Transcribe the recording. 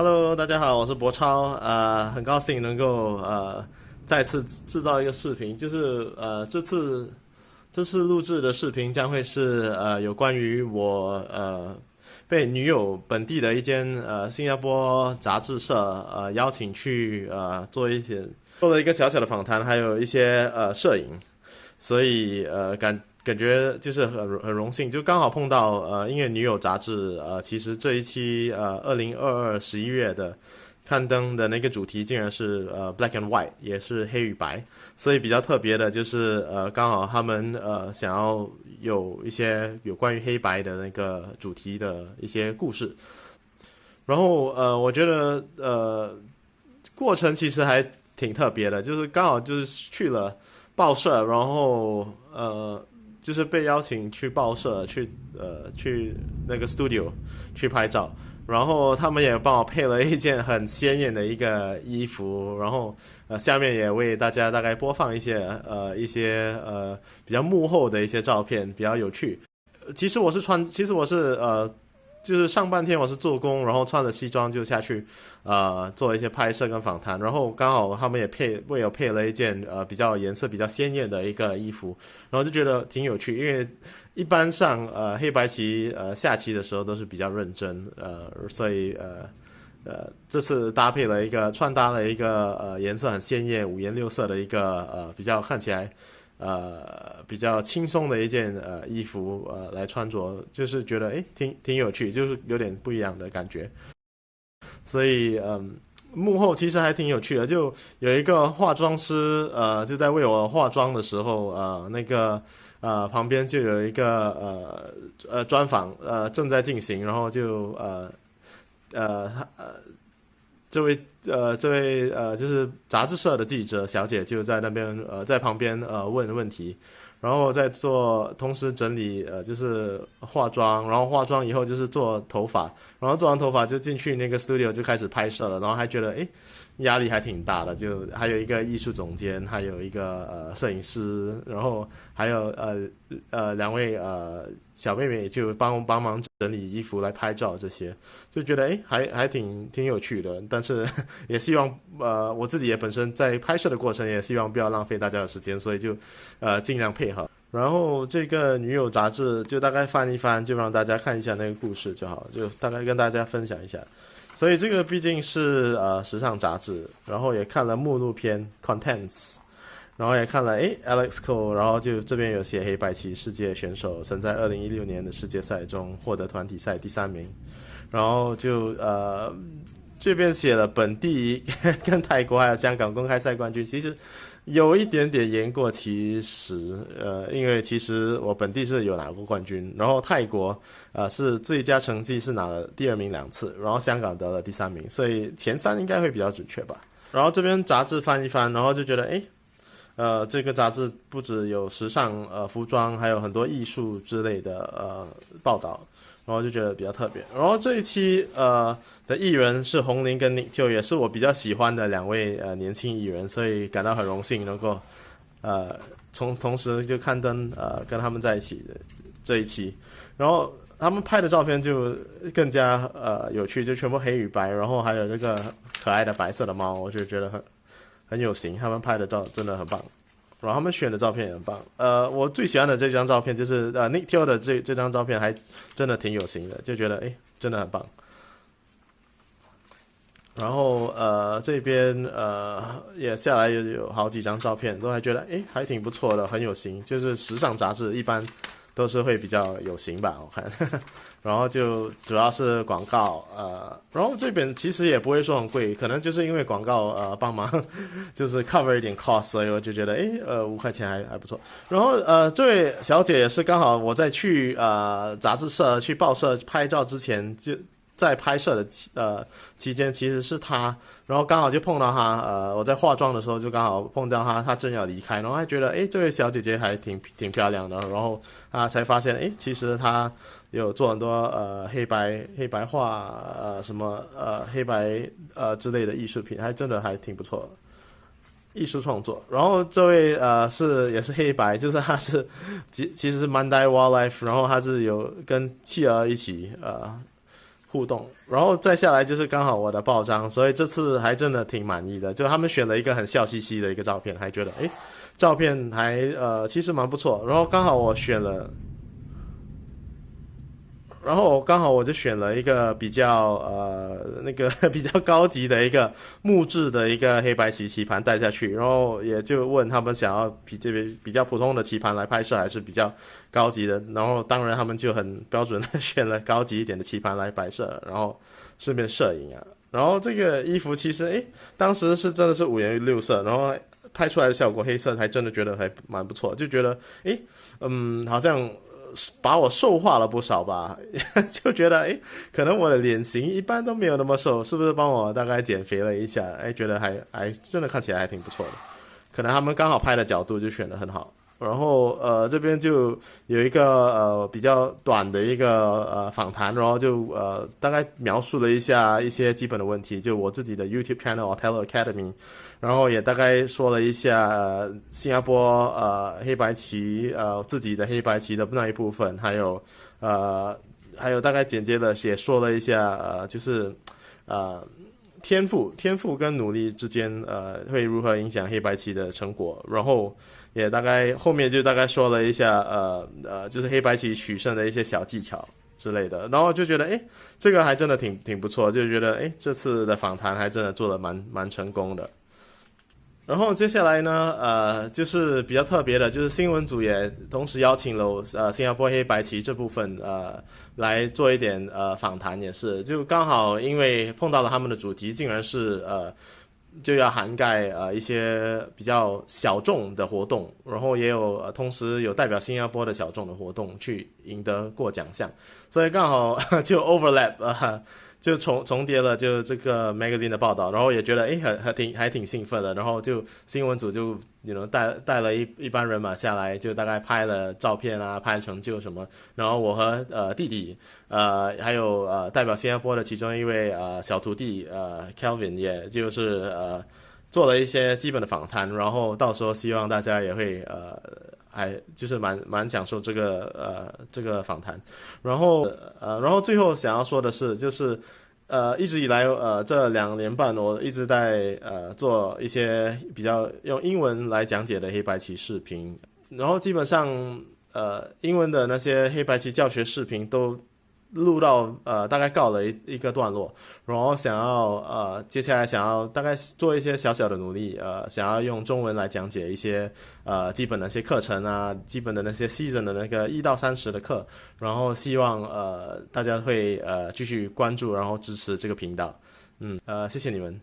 Hello，大家好，我是博超，很高兴能够再次制造一个视频，就是这次录制的视频将会是有关于我被女友本地的一间新加坡杂志社邀请去做了一个小小的访谈，还有一些摄影，所以感觉就是很荣幸，就刚好碰到音乐女友杂志其实这一期2022年11月的刊登的那个主题竟然是black and white，也是黑与白，所以比较特别的就是刚好他们想要有一些有关于黑白的那个主题的一些故事，然后我觉得过程其实还挺特别的，就是刚好就是去了报社，然后就是被邀请去报社去那个 studio 去拍照，然后他们也帮我配了一件很鲜艳的一个衣服，然后下面也为大家大概播放一些比较幕后的一些照片，比较有趣。其实我是就是上半天我是做工，然后穿着西装就下去做一些拍摄跟访谈，然后刚好他们也为我配了一件比较颜色比较鲜艳的一个衣服，然后就觉得挺有趣，因为一般上黑白棋下棋的时候都是比较认真所以这次穿搭了一个颜色很鲜艳五颜六色的一个比较看起来比较轻松的一件衣服来穿着，就是觉得挺有趣，就是有点不一样的感觉。所以幕后其实还挺有趣的，就有一个化妆师就在为我化妆的时候那个旁边就有一个专访正在进行，然后就呃这位就是杂志社的记者小姐就在那边在旁边问问题，然后同时整理就是化妆，然后化妆以后就是做头发，然后做完头发就进去那个 studio 就开始拍摄了，然后还觉得压力还挺大的，就还有一个艺术总监，还有一个摄影师，然后还有两位小妹妹就帮忙整理衣服来拍照这些，就觉得还挺有趣的，但是也希望我自己也本身在拍摄的过程也希望不要浪费大家的时间，所以就尽量配合。然后这个女友杂志就大概翻一翻，就让大家看一下那个故事就好，就大概跟大家分享一下。所以这个毕竟是时尚杂志，然后也看了目录篇 contents， 然后也看了Alex Cole， 然后就这边有写黑白棋世界选手曾在2016年的世界赛中获得团体赛第3名，然后就这边写了本地跟泰国还有香港公开赛冠军，其实有一点点言过其实，因为其实我本地是有拿过冠军，然后泰国是最佳成绩是拿了第2名2次，然后香港得了第3名，所以前3应该会比较准确吧。然后这边杂志翻一翻，然后就觉得这个杂志不只有时尚服装，还有很多艺术之类的报道，然后就觉得比较特别。然后这一期的艺人是洪林跟 Nick Teo， 也是我比较喜欢的2位年轻艺人，所以感到很荣幸能够同时就刊登跟他们在一起的这一期。然后他们拍的照片就更加有趣，就全部黑与白，然后还有这个可爱的白色的猫，我就觉得很有型，他们拍的照真的很棒。然后他们选的照片也很棒，我最喜欢的这张照片就是Nick Teo 的这张照片，还真的挺有型的，就觉得真的很棒。然后这边也下来有好几张照片，都还觉得还挺不错的，很有型。就是时尚杂志一般都是会比较有型吧，我看。然后就主要是广告，然后这边其实也不会说很贵，可能就是因为广告帮忙就是 cover 一点 cost， 所以我就觉得5块钱还不错。然后这位小姐也是刚好我在去杂志社去报社拍照之前就在拍摄的期间，其实是她，然后刚好就碰到她，我在化妆的时候就刚好碰到她正要离开，然后还觉得这位小姐姐还挺漂亮的，然后才发现其实她有做很多黑白画什么黑白之类的艺术品，还真的还挺不错的艺术创作。然后这位也是黑白，就是他是其实是 Mandai Wildlife， 然后他是有跟企鹅一起互动，然后再下来就是刚好我的报章，所以这次还真的挺满意的。就他们选了一个很笑嘻嘻的一个照片，还觉得照片还其实蛮不错。然后刚好我选了。然后刚好我就选了一个比较那个比较高级的一个木质的一个黑白棋盘带下去，然后也就问他们想要比较普通的棋盘来拍摄，还是比较高级的，然后当然他们就很标准的选了高级一点的棋盘来拍摄，然后顺便摄影啊。然后这个衣服其实当时是真的是五颜六色，然后拍出来的效果黑色还真的觉得还蛮不错，就觉得好像把我瘦化了不少吧，就觉得可能我的脸型一般都没有那么瘦，是不是帮我大概减肥了一下？觉得还真的看起来还挺不错的，可能他们刚好拍的角度就选得很好。然后这边就有一个比较短的一个访谈，然后就大概描述了一下一些基本的问题，就我自己的 YouTube channel Otello Academy， 然后也大概说了一下新加坡黑白棋自己的黑白棋的那一部分，还有大概简洁的也说了一下就是天赋跟努力之间会如何影响黑白棋的成果，然后也大概后面就大概说了一下就是黑白棋取胜的一些小技巧之类的，然后就觉得这个还真的挺不错，就觉得这次的访谈还真的做得蛮成功的。然后接下来呢，就是比较特别的，就是新闻组也同时邀请了新加坡黑白棋这部分来做一点访谈，也是就刚好因为碰到了他们的主题，竟然是就要涵盖一些比较小众的活动，然后也有同时有代表新加坡的小众的活动去赢得过奖项，所以刚好就 overlap 就重叠了，就这个 magazine 的报道，然后也觉得还挺兴奋的，然后就新闻组就带了一班人马下来，就大概拍了照片啊，拍成就什么，然后我和弟弟还有代表新加坡的其中一位小徒弟Kelvin， 也就是做了一些基本的访谈，然后到时候希望大家也会还就是蛮享受这个访谈，然后最后想要说的是，就是一直以来这2年半我一直在做一些比较用英文来讲解的黑白棋视频，然后基本上英文的那些黑白棋教学视频都录到大概告了一个段落，然后想要接下来想要大概做一些小小的努力，想要用中文来讲解一些基本的那些课程啊，基本的那些 season 的那个1到30的课，然后希望大家会继续关注，然后支持这个频道，谢谢你们。